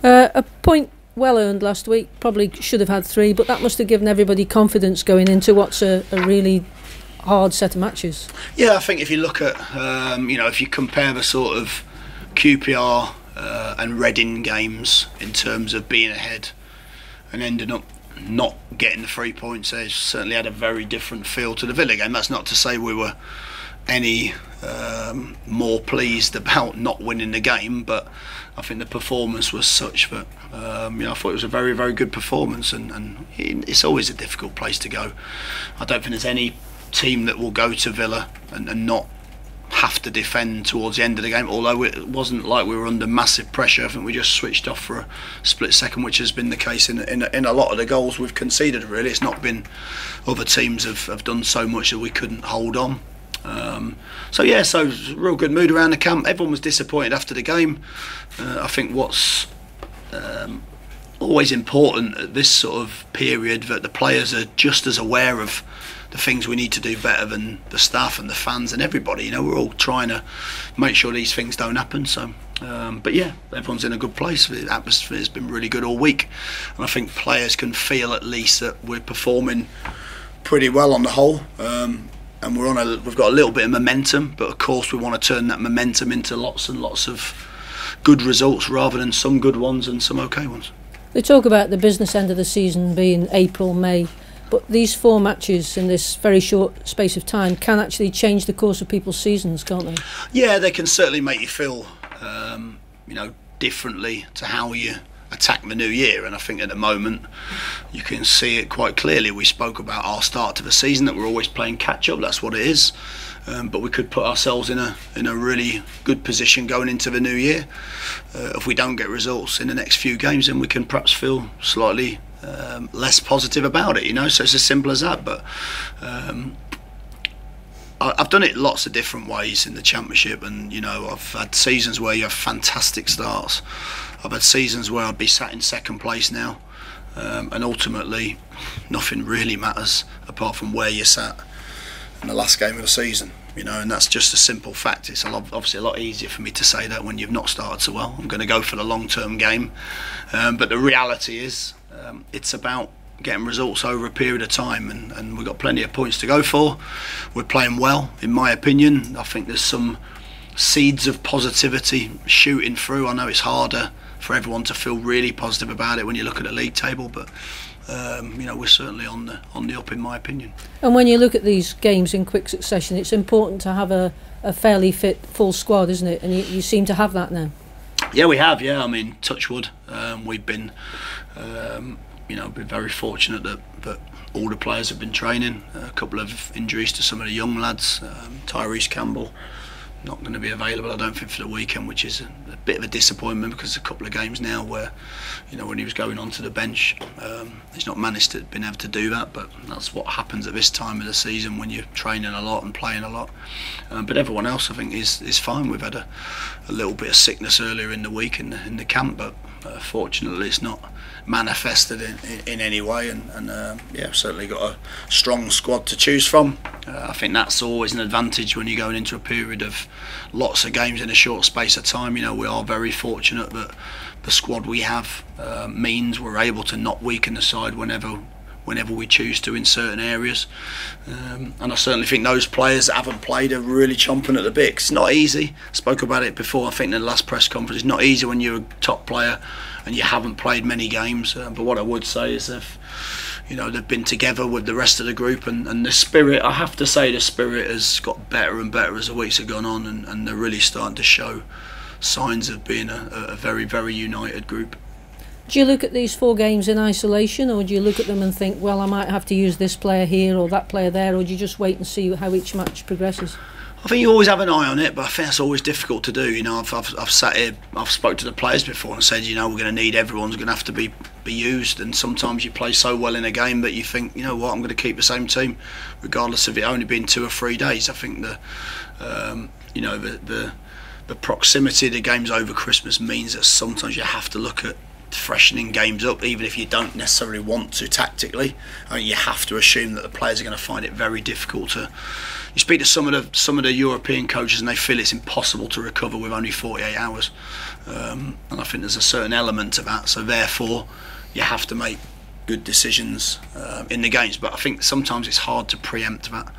A point well earned last week. Probably should have had 3, but that must have given everybody confidence going into what's a really hard set of matches. Yeah, I think if you look at, if you compare the sort of QPR and Reading games in terms of being ahead and ending up not getting the 3 points, they certainly had a very different feel to the Villa game. That's not to say we were any more pleased about not winning the game, but I think the performance was such that I thought it was a very, very good performance, and it's always a difficult place to go. I don't think there's any team that will go to Villa and not have to defend towards the end of the game, although it wasn't like we were under massive pressure. I think we just switched off for a split second, which has been the case in a lot of the goals we've conceded, really. It's not been other teams have done so much that we couldn't hold on. So real good mood around the camp. Everyone was disappointed after the game. I think what's always important at this sort of period, that the players are just as aware of the things we need to do better than the staff and the fans and everybody. We're all trying to make sure these things don't happen. So, but yeah, everyone's in a good place. The atmosphere's been really good all week, and I think players can feel at least that we're performing pretty well on the whole. And we've got a little bit of momentum, but of course we want to turn that momentum into lots and lots of good results rather than some good ones and some okay ones. They talk about the business end of the season being April, May, but these 4 matches in this very short space of time can actually change the course of people's seasons, can't they? Yeah, they can certainly make you feel, differently to how you attack the new year, and I think at the moment you can see it quite clearly. We spoke about our start to the season, that we're always playing catch up. That's what it is, but we could put ourselves in a really good position going into the new year. If we don't get results in the next few games, then we can perhaps feel slightly less positive about it, so it's as simple as that. But I've done it lots of different ways in the Championship, and I've had seasons where you have fantastic starts. I've had seasons where I'd be sat in second place now, and ultimately nothing really matters apart from where you sat in the last game of the season, and that's just a simple fact. It's obviously a lot easier for me to say that when you've not started so well. I'm going to go for the long-term game, but the reality is it's about getting results over a period of time, and we've got plenty of points to go for. We're playing well, in my opinion. I think there's some seeds of positivity shooting through. I know it's harder for everyone to feel really positive about it when you look at the league table, but we're certainly on the up, in my opinion. And when you look at these games in quick succession, it's important to have a fairly fit full squad, isn't it? And you seem to have that now. Yeah, we have. Yeah, I mean, touch wood. We've been been very fortunate that all the players have been training. A couple of injuries to some of the young lads. Tyrese Campbell not going to be available, I don't think, for the weekend, which is a bit of a disappointment, because a couple of games now where, when he was going onto the bench, he's not managed to been able to do that. But that's what happens at this time of the season when you're training a lot and playing a lot. But everyone else, I think, is fine. We've had a little bit of sickness earlier in the week in the camp, but fortunately it's not manifested in any way, and certainly got a strong squad to choose from. I think that's always an advantage when you're going into a period of lots of games in a short space of time. We are very fortunate that the squad we have means we're able to not weaken the side whenever we choose to in certain areas, and I certainly think those players that haven't played are really chomping at the bit. It's not easy. I spoke about it before, I think, in the last press conference. It's not easy when you're a top player and you haven't played many games, but what I would say is they've been together with the rest of the group, and the spirit, I have to say, the spirit has got better and better as the weeks have gone on, and they're really starting to show signs of being a very, very united group. Do you look at these 4 games in isolation, or do you look at them and think, well, I might have to use this player here or that player there, or do you just wait and see how each match progresses? I think you always have an eye on it, but I think that's always difficult to do. I've sat here, I've spoke to the players before and said, we're going to need, everyone's going to have to be used, and sometimes you play so well in a game that you think, I'm going to keep the same team, regardless of it only being 2 or 3 days. I think the proximity of the games over Christmas means that sometimes you have to look at freshening games up, even if you don't necessarily want to tactically. I mean, you have to assume that the players are going to find it very difficult to you speak to some of the European coaches and they feel it's impossible to recover with only 48 hours, and I think there's a certain element to that. So therefore, you have to make good decisions in the games. But I think sometimes it's hard to preempt that,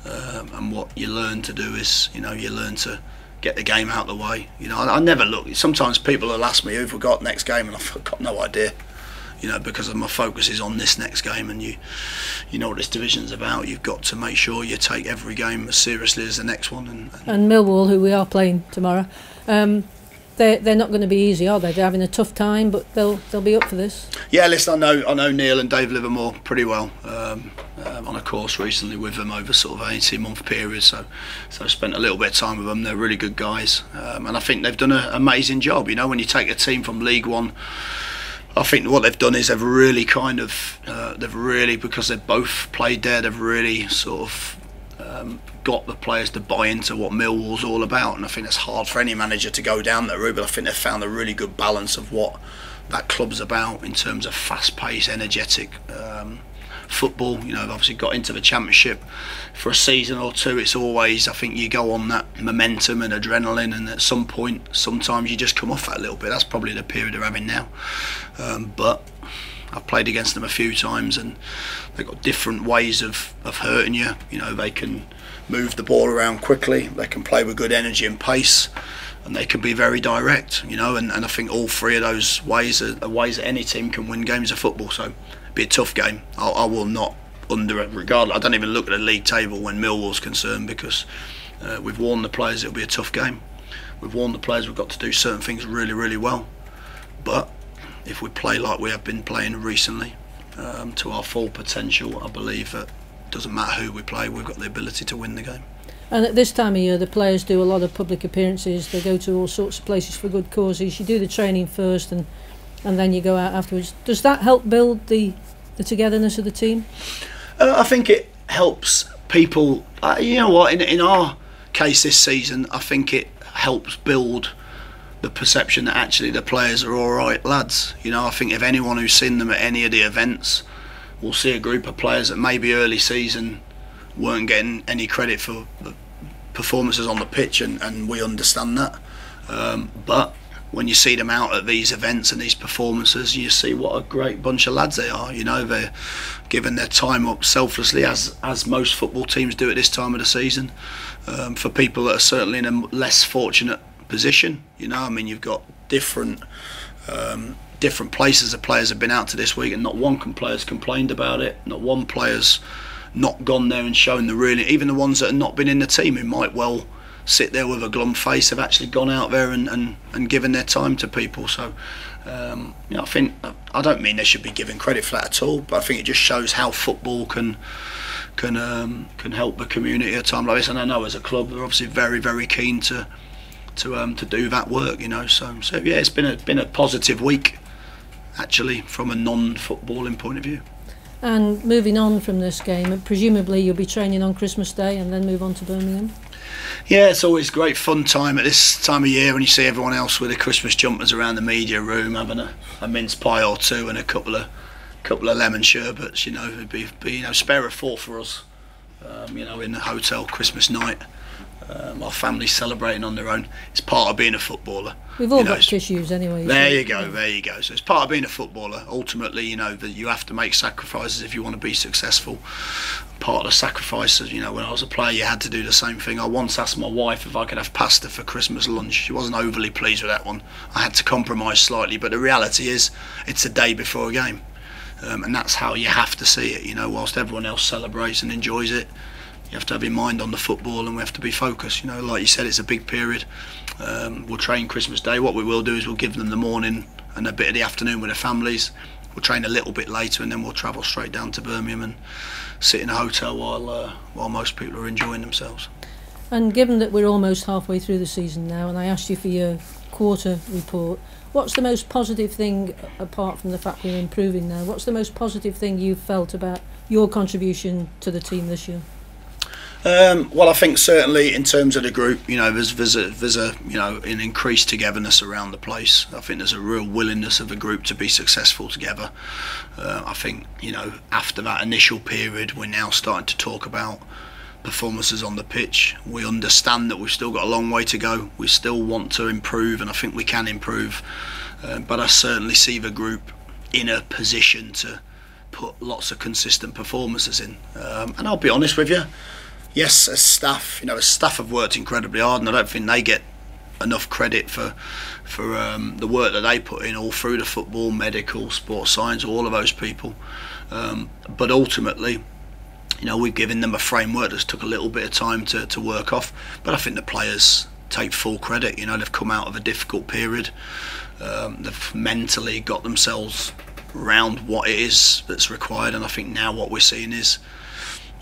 and what you learn to do is, you learn to get the game out of the way. I never look. Sometimes people will ask me who've we got next game, and I've got no idea. Because my focus is on this next game, and you know what this division's about. You've got to make sure you take every game as seriously as the next one. And Millwall, who we are playing tomorrow, they're not going to be easy, are they? They're having a tough time, but they'll be up for this. Yeah, listen, I know Neil and Dave Livermore pretty well. On a course recently with them over sort of an 18-month period, so I spent a little bit of time with them. They're really good guys, and I think they've done an amazing job. When you take a team from League One, I think what they've done is they've really because they've both played there, they've really sort of got the players to buy into what Millwall's all about. And I think it's hard for any manager to go down that route, but I think they've found a really good balance of what that club's about in terms of fast-paced, energetic football. They've obviously got into the Championship for a season or two. It's always, I think, you go on that momentum and adrenaline, and at some point sometimes you just come off that a little bit. That's probably the period they're having now, but I've played against them a few times, and they've got different ways of hurting you. They can move the ball around quickly, they can play with good energy and pace, and they can be very direct, and I think all three of those ways are ways that any team can win games of football. So it'll be a tough game. I will not regardless. I don't even look at the league table when Millwall's concerned, because we've warned the players it'll be a tough game. We've warned the players we've got to do certain things really, really well, but if we play like we have been playing recently, to our full potential, I believe that it doesn't matter who we play, we've got the ability to win the game. And at this time of year, the players do a lot of public appearances. They go to all sorts of places for good causes. You do the training first, and then you go out afterwards. Does that help build the togetherness of the team? I think it helps people. You know what? In our case this season, I think it helps build the perception that actually the players are all right lads. I think if anyone who's seen them at any of the events will see a group of players that maybe early season weren't getting any credit for the performances on the pitch, and we understand that. But when you see them out at these events and these performances, you see what a great bunch of lads they are. They're giving their time up selflessly, as most football teams do at this time of the season, for people that are certainly in a less fortunate position. You've got different places the players have been out to this week, and not one player's complained about it. Not one player's not gone there and shown even the ones that have not been in the team, who might well sit there with a glum face, have actually gone out there and given their time to people. So I think, I don't mean they should be given credit for that at all, but I think it just shows how football can help the community at a time like this. And I know as a club they're obviously very, very keen to do that work. So yeah, it's been a positive week actually from a non-footballing point of view. And moving on from this game, presumably you'll be training on Christmas Day and then move on to Birmingham? Yeah, it's always great fun time at this time of year when you see everyone else with their Christmas jumpers around the media room, having a mince pie or two and a couple of lemon sherbets. It'd be spare a four for us. In the hotel Christmas night. Our family's celebrating on their own. It's part of being a footballer. We've all got tissues anyway. There you go. So it's part of being a footballer. Ultimately, that you have to make sacrifices if you want to be successful. Part of the sacrifices, when I was a player, you had to do the same thing. I once asked my wife if I could have pasta for Christmas lunch. She wasn't overly pleased with that one. I had to compromise slightly, but the reality is, it's a day before a game, and that's how you have to see it. Whilst everyone else celebrates and enjoys it, you have to have your mind on the football, and we have to be focused. Like you said, it's a big period. We'll train Christmas Day. What we will do is we'll give them the morning and a bit of the afternoon with their families. We'll train a little bit later, and then we'll travel straight down to Birmingham and sit in a hotel while most people are enjoying themselves. And given that we're almost halfway through the season now, and I asked you for your quarter report, what's the most positive thing, apart from the fact we're improving now, what's the most positive thing you've felt about your contribution to the team this year? Well, I think certainly in terms of the group, there's an increased togetherness around the place. I think there's a real willingness of the group to be successful together. I think after that initial period, we're now starting to talk about performances on the pitch. We understand that we've still got a long way to go. We still want to improve, and I think we can improve. But I certainly see the group in a position to put lots of consistent performances in. And I'll be honest with you, yes, as staff, staff have worked incredibly hard, and I don't think they get enough credit for the work that they put in all through the football, medical, sports science, all of those people. But ultimately, we've given them a framework that's took a little bit of time to work off. But I think the players take full credit. They've come out of a difficult period. They've mentally got themselves around what it is that's required, and I think now what we're seeing is,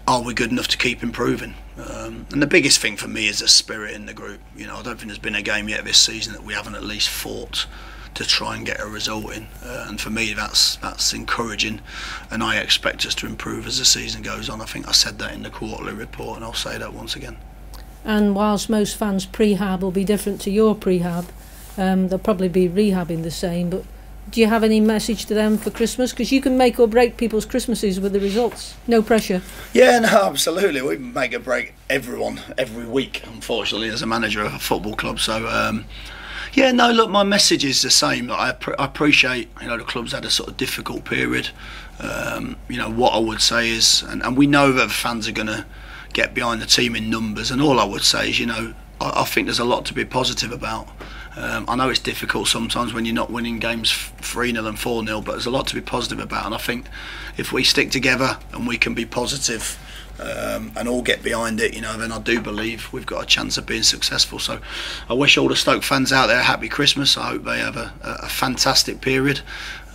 are we good enough to keep improving? And the biggest thing for me is the spirit in the group. I don't think there's been a game yet this season that we haven't at least fought to try and get a result in. And for me, that's encouraging, and I expect us to improve as the season goes on. I think I said that in the quarterly report, and I'll say that once again. And whilst most fans' prehab will be different to your prehab, they'll probably be rehabbing the same, but do you have any message to them for Christmas? Because you can make or break people's Christmases with the results. No pressure. Yeah, no, absolutely. We make or break everyone every week, unfortunately, as a manager of a football club. So, yeah, no, look, my message is the same. I appreciate, the club's had a sort of difficult period. What I would say is, and we know that the fans are going to get behind the team in numbers, and all I would say is, I think there's a lot to be positive about. I know it's difficult sometimes when you're not winning games 3-0 and 4-0, but there's a lot to be positive about, and I think if we stick together and we can be positive and all get behind it, then I do believe we've got a chance of being successful. So I wish all the Stoke fans out there a happy Christmas. I hope they have a fantastic period,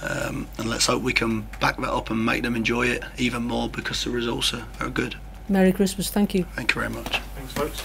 and let's hope we can back that up and make them enjoy it even more, because the results are good. Merry Christmas. Thank you. Thank you very much. Thanks, folks.